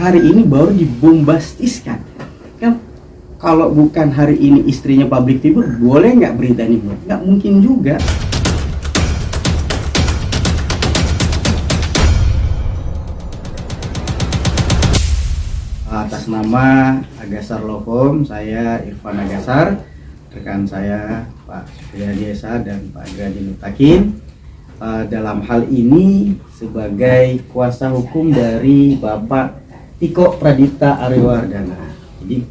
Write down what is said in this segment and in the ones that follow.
hari ini baru dibombastiskan. Kan kalau bukan hari ini istrinya public figure, boleh nggak berita ini buat? Nggak mungkin juga. Atas nama Agasar Law Firm, saya Irfan Agasar, rekan saya Pak Supriyadi Esa dan Pak Gradi Nutakin, dalam hal ini sebagai kuasa hukum dari Bapak Tiko Pradipta Aryawardana. Jadi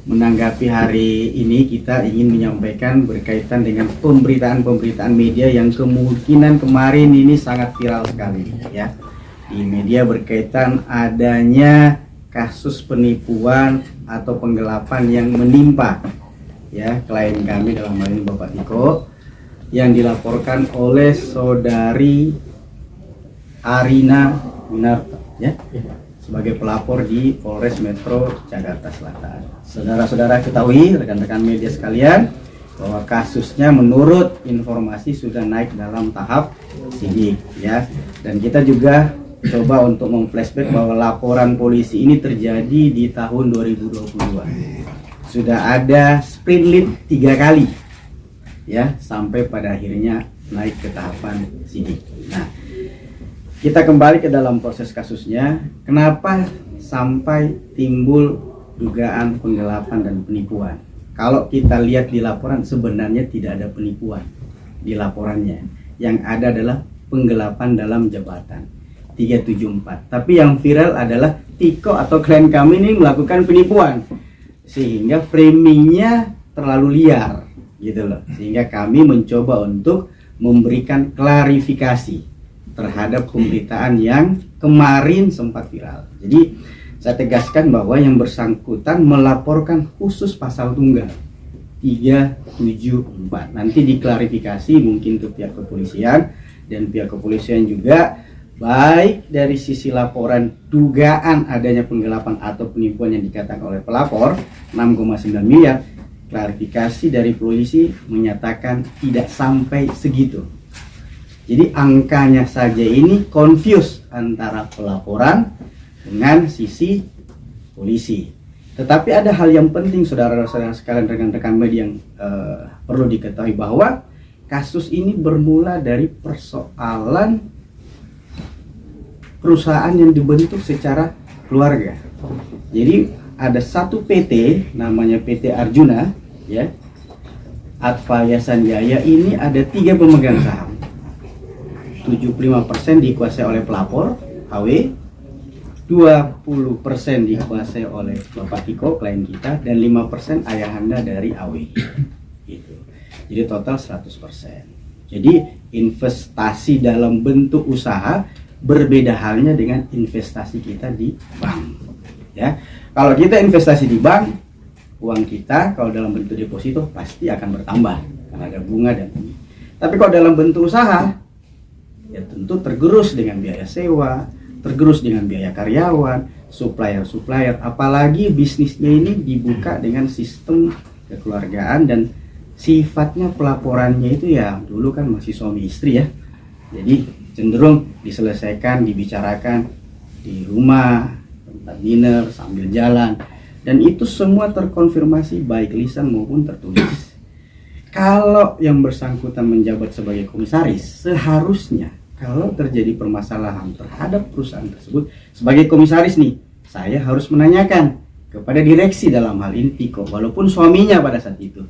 menanggapi hari ini kita ingin menyampaikan berkaitan dengan pemberitaan media yang kemungkinan kemarin ini sangat viral sekali ya. Di media berkaitan adanya kasus penipuan atau penggelapan yang menimpa ya klien kami, dalam hal ini Bapak Tiko, yang dilaporkan oleh saudari Arina Winarta ya, sebagai pelapor di Polres Metro Jakarta Selatan. Saudara-saudara ketahui, rekan-rekan media sekalian, bahwa kasusnya menurut informasi sudah naik dalam tahap sidik ya, dan kita juga coba untuk memflashback bahwa laporan polisi ini terjadi di tahun 2022. Sudah ada sprint lead 3 kali ya, sampai pada akhirnya naik ke tahapan sidik. Nah, kita kembali ke dalam proses kasusnya. Kenapa sampai timbul dugaan penggelapan dan penipuan? Kalau kita lihat di laporan, sebenarnya tidak ada penipuan di laporannya. Yang ada adalah penggelapan dalam jabatan 374. Tapi yang viral adalah Tiko atau klien kami ini melakukan penipuan, sehingga framingnya terlalu liar gitu loh. Sehingga kami mencoba untuk memberikan klarifikasi terhadap pemberitaan yang kemarin sempat viral. Jadi saya tegaskan bahwa yang bersangkutan melaporkan khusus pasal tunggal 374. Nanti diklarifikasi mungkin ke pihak kepolisian, dan pihak kepolisian juga baik dari sisi laporan dugaan adanya penggelapan atau penipuan yang dikatakan oleh pelapor 6,9 miliar, klarifikasi dari polisi menyatakan tidak sampai segitu. Jadi angkanya saja ini confuse antara pelaporan dengan sisi polisi. Tetapi ada hal yang penting saudara-saudara sekalian, rekan-rekan media, yang perlu diketahui bahwa kasus ini bermula dari persoalan perusahaan yang dibentuk secara keluarga. Jadi ada satu PT namanya PT Arjuna ya, Adva Yasanjaya, ini ada 3 pemegang saham. 75% dikuasai oleh pelapor HW, 20% dikuasai oleh Bapak Tiko klien kita, dan 5% ayahanda dari AW gitu. Jadi total 100%. Jadi investasi dalam bentuk usaha berbeda halnya dengan investasi kita di bank ya. Kalau kita investasi di bank, uang kita kalau dalam bentuk deposito pasti akan bertambah karena ada bunga dan ini. Tapi kalau dalam bentuk usaha, ya tentu tergerus dengan biaya sewa, tergerus dengan biaya karyawan, supplier, apalagi bisnisnya ini dibuka dengan sistem kekeluargaan dan sifatnya pelaporannya itu ya dulu kan masih suami istri ya. Jadi cenderung diselesaikan, dibicarakan di rumah, tempat dinner, sambil jalan, dan itu semua terkonfirmasi baik lisan maupun tertulis. Kalau yang bersangkutan menjabat sebagai komisaris, seharusnya kalau terjadi permasalahan terhadap perusahaan tersebut, sebagai komisaris nih, saya harus menanyakan kepada direksi, dalam hal ini Tiko, walaupun suaminya pada saat itu,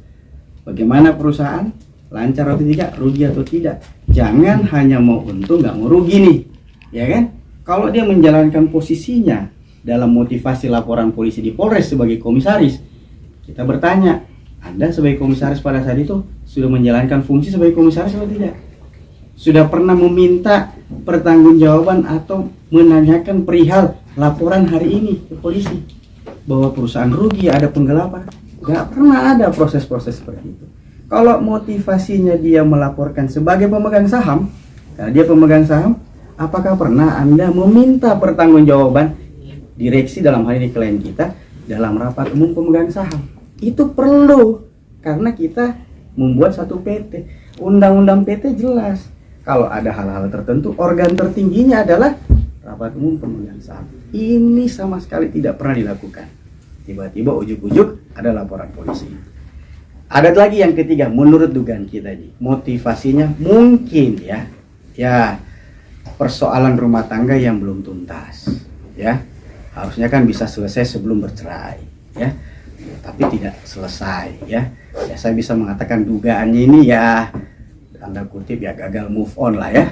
bagaimana perusahaan, lancar atau tidak, rugi atau tidak. Jangan hanya mau untung nggak mau rugi nih, ya kan? Kalau dia menjalankan posisinya dalam motivasi laporan polisi di Polres sebagai komisaris, kita bertanya, Anda sebagai komisaris pada saat itu sudah menjalankan fungsi sebagai komisaris atau tidak? Sudah pernah meminta pertanggungjawaban atau menanyakan perihal laporan hari ini ke polisi bahwa perusahaan rugi, ada penggelapan? Nggak pernah ada proses-proses seperti itu. Kalau motivasinya dia melaporkan sebagai pemegang saham, karena dia pemegang saham, apakah pernah Anda meminta pertanggungjawaban direksi, dalam hal ini klien kita, dalam rapat umum pemegang saham? Itu perlu, karena kita membuat satu PT. Undang-undang PT jelas, kalau ada hal-hal tertentu, organ tertingginya adalah rapat umum pemegang saham. Ini sama sekali tidak pernah dilakukan. Tiba-tiba ujuk-ujuk ada laporan polisi. Ada lagi yang ketiga, menurut dugaan kita ini, motivasinya mungkin ya persoalan rumah tangga yang belum tuntas, ya. Harusnya kan bisa selesai sebelum bercerai, ya. Tapi tidak selesai, ya. Ya saya bisa mengatakan dugaannya ini ya, tanda kutip ya, gagal move on lah ya.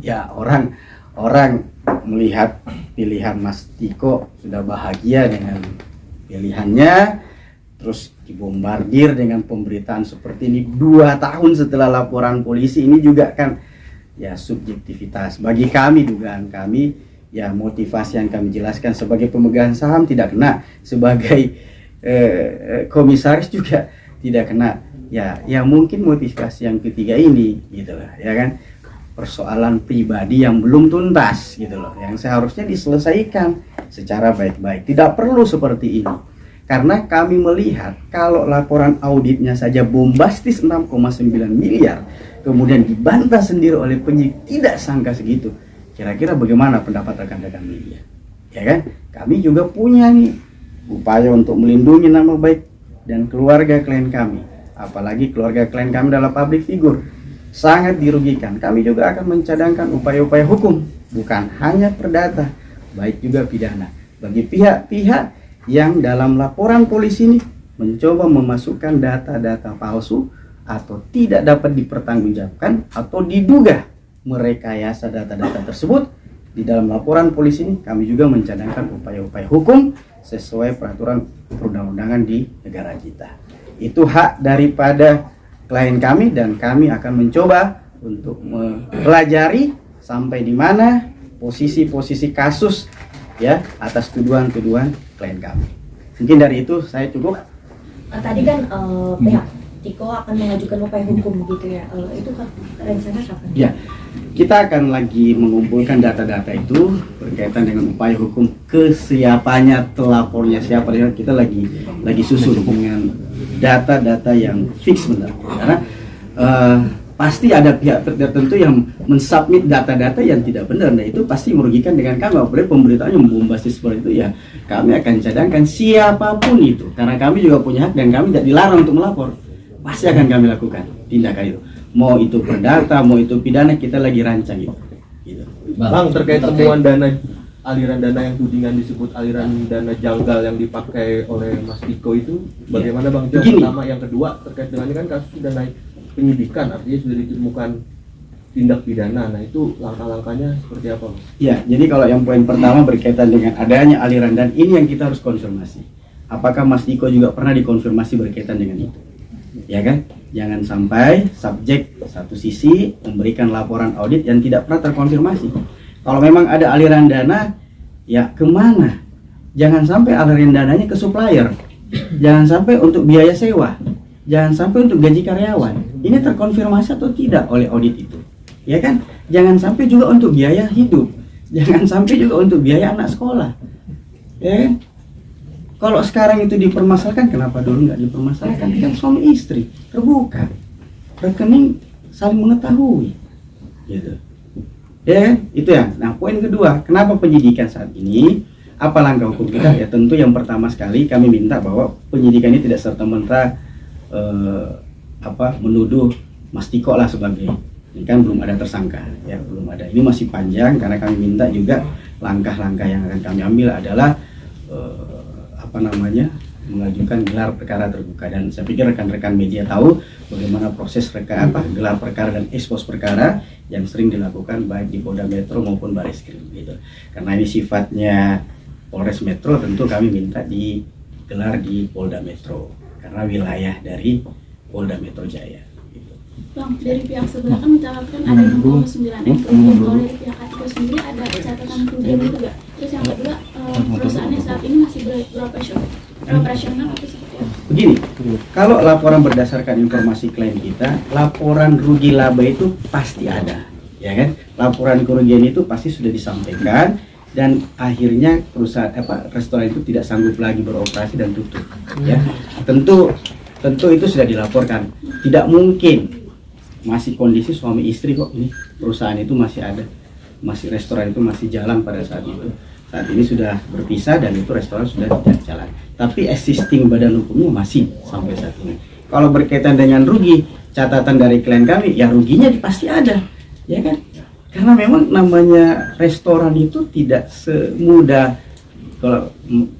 Ya orang melihat pilihan Mas Tiko sudah bahagia dengan pilihannya, terus dibombardir dengan pemberitaan seperti ini 2 tahun setelah laporan polisi. Ini juga kan ya subjektivitas bagi kami, dugaan kami ya, motivasi yang kami jelaskan sebagai pemegang saham tidak kena, sebagai komisaris juga tidak kena. Ya mungkin motivasi yang ketiga ini gitu loh, ya kan, persoalan pribadi yang belum tuntas gitu loh, yang seharusnya diselesaikan secara baik-baik. Tidak perlu seperti ini. Karena kami melihat kalau laporan auditnya saja bombastis 6,9 miliar, kemudian dibantah sendiri oleh penyidik tidak sangka segitu. Kira-kira bagaimana pendapat rekan-rekan media? Ya kan? Kami juga punya nih upaya untuk melindungi nama baik dan keluarga klien kami. Apalagi keluarga klien kami adalah public figure. Sangat dirugikan. Kami juga akan mencadangkan upaya-upaya hukum, bukan hanya perdata, baik juga pidana. Bagi pihak-pihak yang dalam laporan polisi ini mencoba memasukkan data-data palsu atau tidak dapat dipertanggungjawabkan atau diduga merekayasa data-data tersebut, di dalam laporan polisi ini kami juga mencadangkan upaya-upaya hukum sesuai peraturan perundang-undangan di negara kita. Itu hak daripada klien kami dan kami akan mencoba untuk mempelajari sampai di mana posisi-posisi kasus ya atas tuduhan-tuduhan klien kami. Mungkin dari itu saya cukup. Tadi kan pihak Tiko akan mengajukan upaya hukum begitu ya. Itu kan rencana kapan? Ya, kita akan lagi mengumpulkan data-data itu berkaitan dengan upaya hukum, kesiapannya, telapornya siapa. Kita lagi susun dengan data-data yang fix benar. Karena pasti ada pihak tertentu yang mensubmit data-data yang tidak benar. Nah itu pasti merugikan dengan kami. Apalagi pemberitaan yang bombastis seperti itu ya, kami akan cadangkan siapapun itu. Karena kami juga punya hak dan kami tidak dilarang untuk melapor. Pasti akan kami lakukan tindakan itu. Mau itu perdata, mau itu pidana, kita lagi rancang itu. Gitu. Bang, terkait temuan aliran dana yang tudingan disebut aliran dana janggal yang dipakai oleh Mas Tiko itu, bagaimana Bang? Yang pertama, yang kedua terkait dengan ini kan kasus sudah naik penyidikan, artinya sudah ditemukan tindak pidana. Nah itu langkah-langkahnya seperti apa, Bang? Ya, jadi kalau yang poin pertama berkaitan dengan adanya aliran dan ini yang kita harus konfirmasi. Apakah Mas Tiko juga pernah dikonfirmasi berkaitan dengan itu? Ya kan? Jangan sampai subjek satu sisi memberikan laporan audit yang tidak pernah terkonfirmasi. Kalau memang ada aliran dana, ya kemana? Jangan sampai aliran dananya ke supplier. Jangan sampai untuk biaya sewa. Jangan sampai untuk gaji karyawan. Ini terkonfirmasi atau tidak oleh audit itu, ya kan? Jangan sampai juga untuk biaya hidup, jangan sampai juga untuk biaya anak sekolah, ya kan? Kalau sekarang itu dipermasalahkan, kenapa dulu nggak dipermasalahkan? Kan suami istri terbuka, rekening saling mengetahui, gitu, ya kan? Itu ya. Nah poin kedua, kenapa penyidikan saat ini? Apa langkah hukum kita? Ya tentu yang pertama sekali kami minta bahwa penyidikan ini tidak serta-merta menuduh Mas Tiko lah sebagai, ini kan belum ada tersangka ya, belum ada, ini masih panjang. Karena kami minta juga langkah-langkah yang akan kami ambil adalah mengajukan gelar perkara terbuka, dan saya pikir rekan-rekan media tahu bagaimana proses gelar perkara dan ekspos perkara yang sering dilakukan baik di Polda Metro maupun Bareskrim gitu. Karena ini sifatnya Polres Metro, tentu kami minta digelar di Polda Metro karena wilayah dari Polda Metro Jaya. Gitu. Bang, dari pihak sebelah kan mencatatkan ada 69 kerugian. Kalau dari pihak Atiko sendiri ada catatan kerugian itu nggak? Terus yang kedua, perusahaannya saat ini masih beroperasional atau seperti apa? Begini, kalau laporan berdasarkan informasi klien kita, laporan rugi laba itu pasti ada, ya kan? Laporan kerugian itu pasti sudah disampaikan dan akhirnya perusahaan restoran itu tidak sanggup lagi beroperasi dan tutup, ya. Tentu itu sudah dilaporkan. Tidak mungkin masih kondisi suami istri kok ini perusahaan itu masih ada. masih restoran itu masih jalan pada saat itu. Saat ini sudah berpisah dan itu restoran sudah tidak jalan. Tapi existing badan hukumnya masih sampai saat ini. Kalau berkaitan dengan rugi, catatan dari klien kami, ya ruginya pasti ada, ya kan? Karena memang namanya restoran itu tidak semudah kalau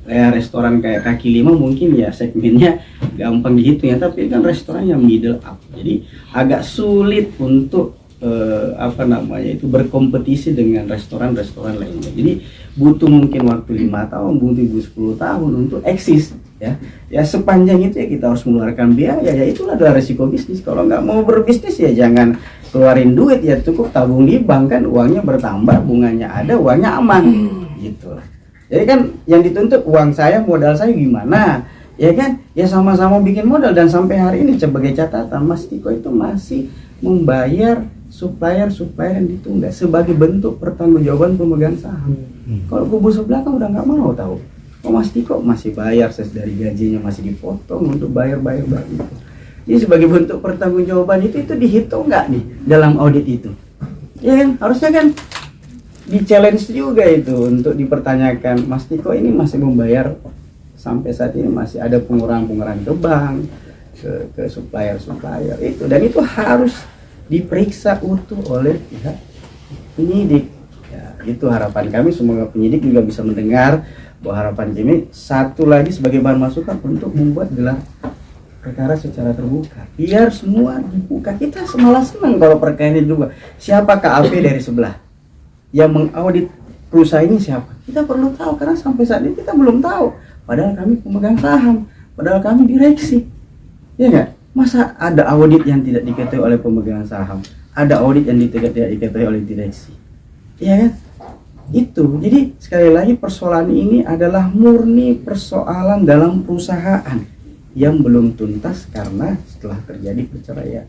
ya restoran kayak kaki lima mungkin ya segmennya gampang dihitung ya, tapi kan restoran yang middle up, jadi agak sulit untuk berkompetisi dengan restoran-restoran lainnya. Jadi butuh mungkin waktu 5 tahun, butuh 10 tahun untuk eksis ya. Ya sepanjang itu ya kita harus mengeluarkan biaya, ya itulah adalah resiko bisnis. Kalau nggak mau berbisnis ya jangan keluarin duit, ya cukup tabung di bank, kan uangnya bertambah, bunganya ada, uangnya aman gitu. Jadi kan yang dituntut uang saya, modal saya gimana, ya kan? Ya sama-sama bikin modal, dan sampai hari ini sebagai catatan Mas Tiko itu masih membayar supplier yang ditunda sebagai bentuk pertanggungjawaban pemegang saham. Kalau kubu sebelah kan udah nggak mau tahu. Oh Mas Tiko masih bayar ses dari gajinya, masih dipotong untuk bayar itu. Jadi sebagai bentuk pertanggungjawaban itu dihitung nggak nih dalam audit itu? Ya kan? Harusnya kan di challenge juga itu untuk dipertanyakan, Mas Tiko ini masih membayar sampai saat ini, masih ada pengurangan ke bank, ke supplier itu, dan itu harus diperiksa utuh oleh pihak penyidik. Ya, itu harapan kami, semoga penyidik juga bisa mendengar bahwa harapan kami satu lagi sebagai bahan masukan untuk membuat gelar perkara secara terbuka, biar semua dibuka. Kita malah senang kalau perkara ini juga. Siapa KAP dari sebelah yang mengaudit perusahaan ini, siapa? Kita perlu tahu, karena sampai saat ini kita belum tahu. Padahal kami pemegang saham, padahal kami direksi, ya nggak? Masa ada audit yang tidak diketahui oleh pemegang saham, ada audit yang tidak diketahui oleh direksi, ya kan? Itu. Jadi sekali lagi persoalan ini adalah murni persoalan dalam perusahaan yang belum tuntas karena setelah terjadi perceraian.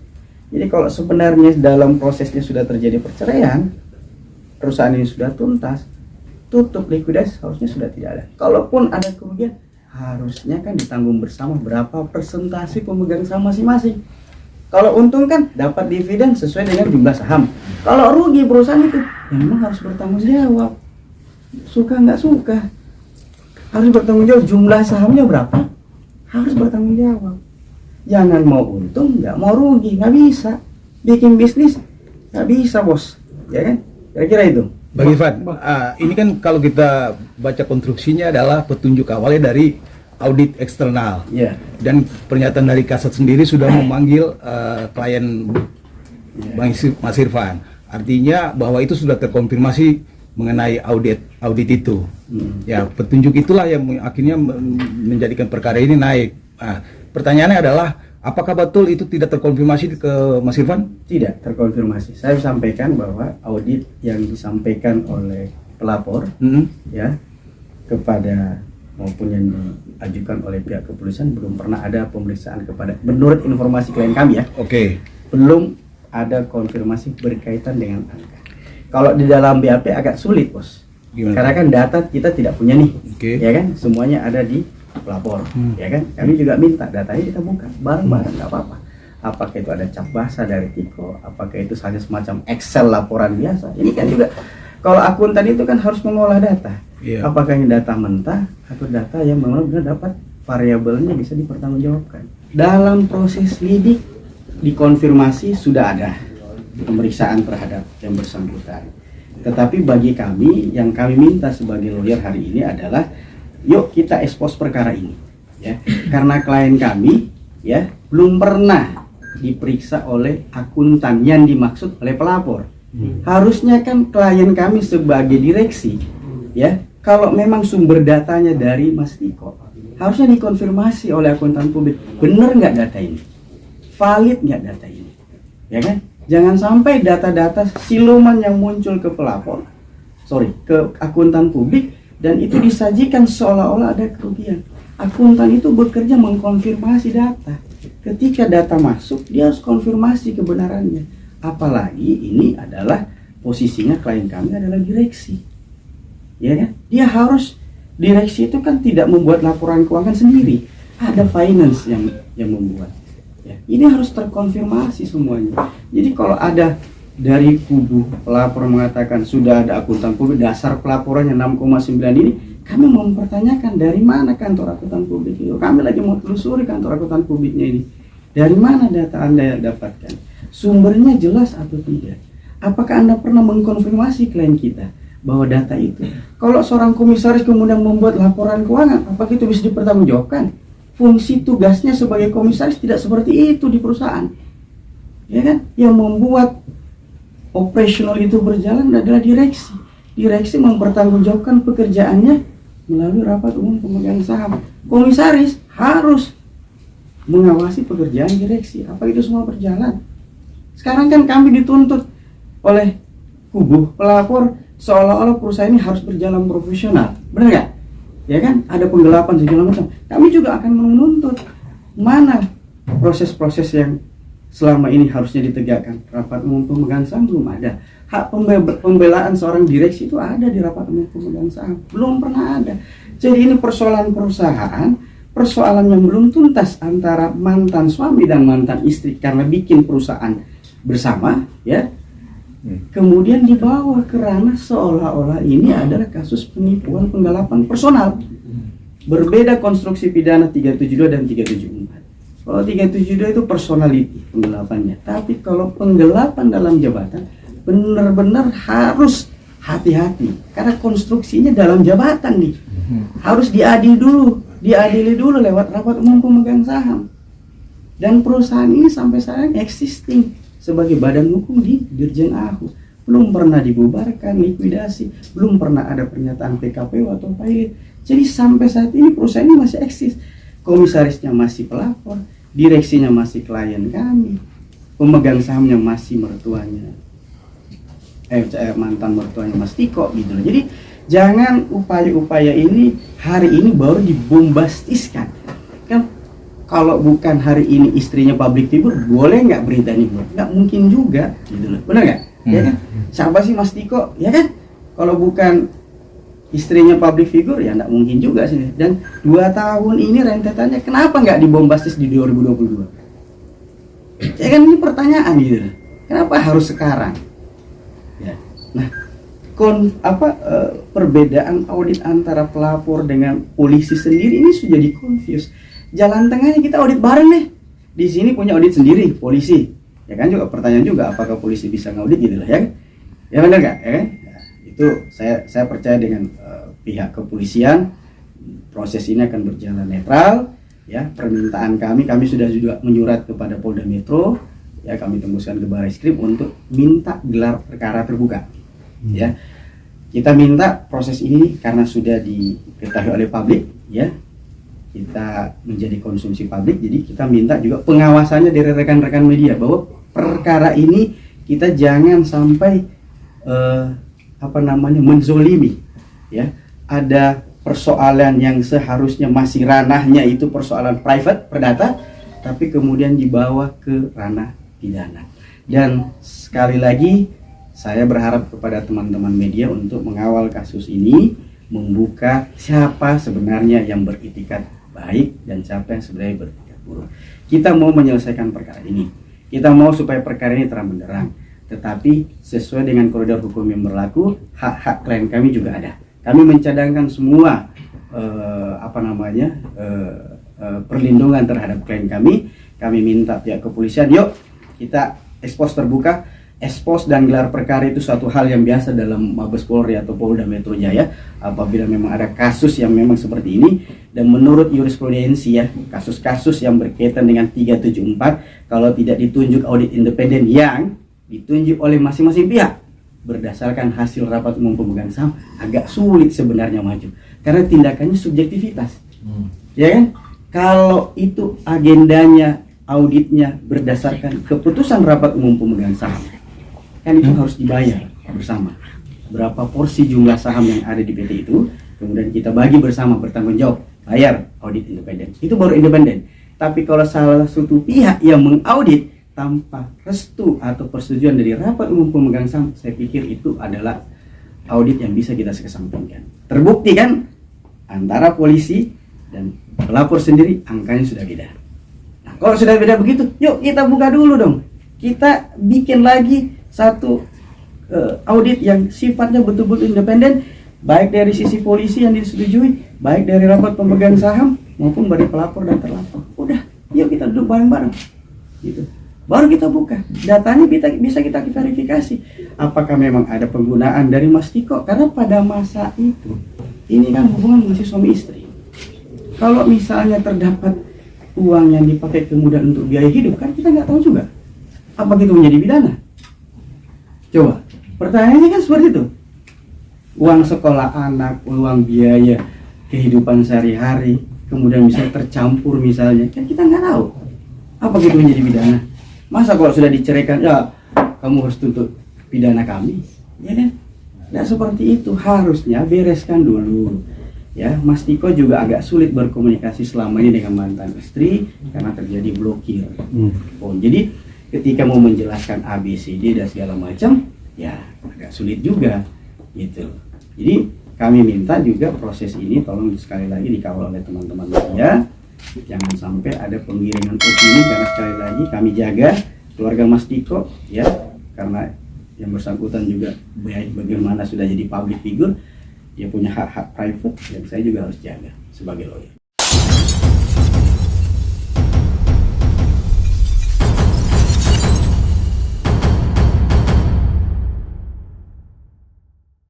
Jadi kalau sebenarnya dalam prosesnya sudah terjadi perceraian, perusahaan ini sudah tuntas, tutup likuidasi harusnya sudah tidak ada. Kalaupun ada kerugian, harusnya kan ditanggung bersama berapa persentase pemegang saham masing-masing. Kalau untung kan dapat dividen sesuai dengan jumlah saham. Kalau rugi perusahaan itu, ya memang harus bertanggung jawab. Suka nggak suka, harus bertanggung jawab. Jumlah sahamnya berapa, harus bertanggung jawab. Jangan mau untung, nggak mau rugi, nggak bisa. Bikin bisnis nggak bisa bos, ya kan? Kira-kira itu. Bang Irfan, ini kan kalau kita baca konstruksinya adalah petunjuk awalnya dari audit eksternal. Ya. Dan pernyataan dari Kasat sendiri sudah memanggil klien Bang Mas Irfan. Artinya bahwa itu sudah terkonfirmasi mengenai audit itu. Ya, petunjuk itulah yang akhirnya menjadikan perkara ini naik. Nah, pertanyaannya adalah, apakah betul itu tidak terkonfirmasi ke Mas Irfan? Tidak terkonfirmasi. Saya sampaikan bahwa audit yang disampaikan oleh pelapor ya kepada maupun yang diajukan oleh pihak kepolisian belum pernah ada pemeriksaan kepada, menurut informasi klien kami ya. Oke. Belum ada konfirmasi berkaitan dengan angka. Kalau di dalam BAP agak sulit bos. Gimana? Karena kan data kita tidak punya nih. Oke. Ya kan, semuanya ada di pelapor, ya kan? Kami juga minta datanya kita buka bareng-bareng, nggak apa-apa. Apakah itu ada cap basah dari Tiko, apakah itu hanya semacam Excel laporan biasa? Ini kan juga kalau akuntan itu kan harus mengolah data. Yeah. Apakah ini data mentah atau data yang memang benar dapat variabelnya bisa dipertanggungjawabkan. Dalam proses lidik dikonfirmasi sudah ada pemeriksaan terhadap yang bersangkutan. Tetapi bagi kami, yang kami minta sebagai lawyer hari ini adalah yuk kita ekspos perkara ini ya, karena klien kami ya belum pernah diperiksa oleh akuntan yang dimaksud oleh pelapor. Harusnya kan klien kami sebagai direksi ya, kalau memang sumber datanya dari Mas Tiko, harusnya dikonfirmasi oleh akuntan publik, benar nggak data ini, valid nggak data ini, ya kan? Jangan sampai data-data siluman yang muncul ke pelapor, ke akuntan publik, dan itu disajikan seolah-olah ada kerugian. Akuntan itu bekerja mengkonfirmasi data. Ketika data masuk, dia harus konfirmasi kebenarannya. Apalagi ini adalah posisinya klien kami adalah direksi, ya kan? Dia harus, direksi itu kan tidak membuat laporan keuangan sendiri, ada finance yang membuat. Ya, ini harus terkonfirmasi semuanya. Jadi kalau ada dari kubu pelapor mengatakan sudah ada akuntan publik, dasar pelaporannya 6,9 ini, kami mempertanyakan dari mana kantor akuntan publik itu. Kami lagi mau telusuri kantor akuntan publiknya ini. Dari mana data Anda dapatkan? Sumbernya jelas atau tidak? Apakah Anda pernah mengkonfirmasi klien kita bahwa data itu? Kalau seorang komisaris kemudian membuat laporan keuangan, apakah itu bisa dipertanggungjawabkan? Fungsi tugasnya sebagai komisaris tidak seperti itu di perusahaan. Ya kan? Yang membuat operasional itu berjalan adalah direksi. Direksi mempertanggungjawabkan pekerjaannya melalui rapat umum pemegang saham. Komisaris harus mengawasi pekerjaan direksi. Apa itu semua berjalan? Sekarang kan kami dituntut oleh kubu pelapor seolah-olah perusahaan ini harus berjalan profesional. Benar nggak? Ya kan? Ada penggelapan segala macam. Kami juga akan menuntut mana proses-proses yang selama ini harusnya ditegakkan. Rapat umum pemegang saham belum ada. Hak pembelaan seorang direksi itu ada di rapat umum pemegang saham, belum pernah ada. Jadi ini persoalan perusahaan, persoalan yang belum tuntas antara mantan suami dan mantan istri karena bikin perusahaan bersama, ya. Kemudian dibawa ke ranah seolah-olah ini adalah kasus penipuan penggelapan personal. Berbeda konstruksi pidana 372 dan 374. Kalau 372 itu personality penggelapannya, tapi kalau penggelapan dalam jabatan benar-benar harus hati-hati karena konstruksinya dalam jabatan nih. Harus diadili dulu lewat rapat umum pemegang saham. Dan perusahaan ini sampai sekarang existing sebagai badan hukum di Dirjen AHU. Belum pernah dibubarkan, likuidasi, belum pernah ada pernyataan PKPU atau pilot. Jadi sampai saat ini perusahaan ini masih eksis. Komisarisnya masih pelapor, direksinya masih klien kami, pemegang sahamnya masih mertuanya, mantan mertuanya Mas Tiko gitu loh. Jadi jangan upaya-upaya ini hari ini baru dibombastiskan. Kan kalau bukan hari ini istrinya public figure, boleh nggak berita ini buat? Nggak mungkin juga gitu loh. Benar nggak? Ya kan? Siapa sih Mas Tiko? Ya kan? Kalau bukan istrinya public figure ya nggak mungkin juga sih. Dan 2 tahun ini rentetannya kenapa nggak dibombastis di 2022? Ya kan ini pertanyaan gitu. Kenapa harus sekarang? Ya. Nah, perbedaan audit antara pelapor dengan polisi sendiri ini sudah di confuse. Jalan tengahnya kita audit bareng nih. Di sini punya audit sendiri polisi. Ya kan juga pertanyaan juga apakah polisi bisa ngaudit gitu lah ya kan? Ya benar nggak? Ya kan? Itu saya percaya dengan pihak kepolisian proses ini akan berjalan netral, ya. Permintaan kami sudah juga menyurat kepada Polda Metro, ya, kami tembuskan ke Barreskrim untuk minta gelar perkara terbuka, ya. Kita minta proses ini karena sudah diketahui oleh publik, ya, kita menjadi konsumsi publik, jadi kita minta juga pengawasannya dari rekan-rekan media bahwa perkara ini kita jangan sampai menzolimi, ya. Ada persoalan yang seharusnya masih ranahnya itu persoalan private perdata, tapi kemudian dibawa ke ranah pidana. Dan sekali lagi saya berharap kepada teman-teman media untuk mengawal kasus ini, membuka siapa sebenarnya yang beritikat baik dan siapa yang sebenarnya beritikat buruk. Kita mau menyelesaikan perkara ini, kita mau supaya perkara ini terang benderang, tetapi sesuai dengan koridor hukum yang berlaku, hak-hak klien kami juga ada. Kami mencadangkan semua perlindungan terhadap klien kami. Kami minta pihak kepolisian, yuk kita ekspos terbuka. Ekspos dan gelar perkara itu suatu hal yang biasa dalam Mabes Polri atau Polda Metro Jaya apabila memang ada kasus yang memang seperti ini. Dan menurut jurisprudensi, ya, kasus-kasus yang berkaitan dengan 374 kalau tidak ditunjuk audit independen yang ditunjuk oleh masing-masing pihak berdasarkan hasil rapat umum pemegang saham, agak sulit sebenarnya maju karena tindakannya subjektivitas, ya kan? Kalau itu agendanya auditnya berdasarkan keputusan rapat umum pemegang saham, kan itu harus dibayar bersama berapa porsi jumlah saham yang ada di PT itu, kemudian kita bagi bersama, bertanggung jawab, bayar audit independen, itu baru independen. Tapi kalau salah satu pihak yang mengaudit tanpa restu atau persetujuan dari rapat umum pemegang saham, saya pikir itu adalah audit yang bisa kita kesampingkan. Terbukti kan antara polisi dan pelapor sendiri angkanya sudah beda. Nah, kalau sudah beda begitu, yuk kita buka dulu dong. Kita bikin lagi satu audit yang sifatnya betul-betul independen, baik dari sisi polisi yang disetujui, baik dari rapat pemegang saham maupun dari pelapor dan terlapor. Udah, yuk kita duduk bareng-bareng, gitu. Baru kita buka datanya, bisa kita verifikasi apakah memang ada penggunaan dari Mas Tiko, karena pada masa itu ini kan hubungan masih suami istri. Kalau misalnya terdapat uang yang dipakai kemudian untuk biaya hidup, kan kita nggak tahu juga apa itu menjadi pidana. Coba, pertanyaannya kan seperti itu. Uang sekolah anak, uang biaya kehidupan sehari-hari, kemudian bisa tercampur misalnya, kan kita nggak tahu apa itu menjadi pidana. Masa kalau sudah diceraikan, ya kamu harus tuntut pidana kami, ya kan? Nggak seperti itu, harusnya bereskan dulu. Ya, Mas Tiko juga agak sulit berkomunikasi selama ini dengan mantan istri karena terjadi blokir. Oh, jadi ketika mau menjelaskan ABCD dan segala macam, ya agak sulit juga, gitu. Jadi kami minta juga proses ini tolong sekali lagi dikawal oleh teman-teman media, jangan sampai ada penggiringan opini, karena sekali lagi kami jaga keluarga Mas Tiko, ya, karena yang bersangkutan juga baik bagaimana sudah jadi public figure, dia punya hak-hak private yang saya juga harus jaga sebagai lawyer.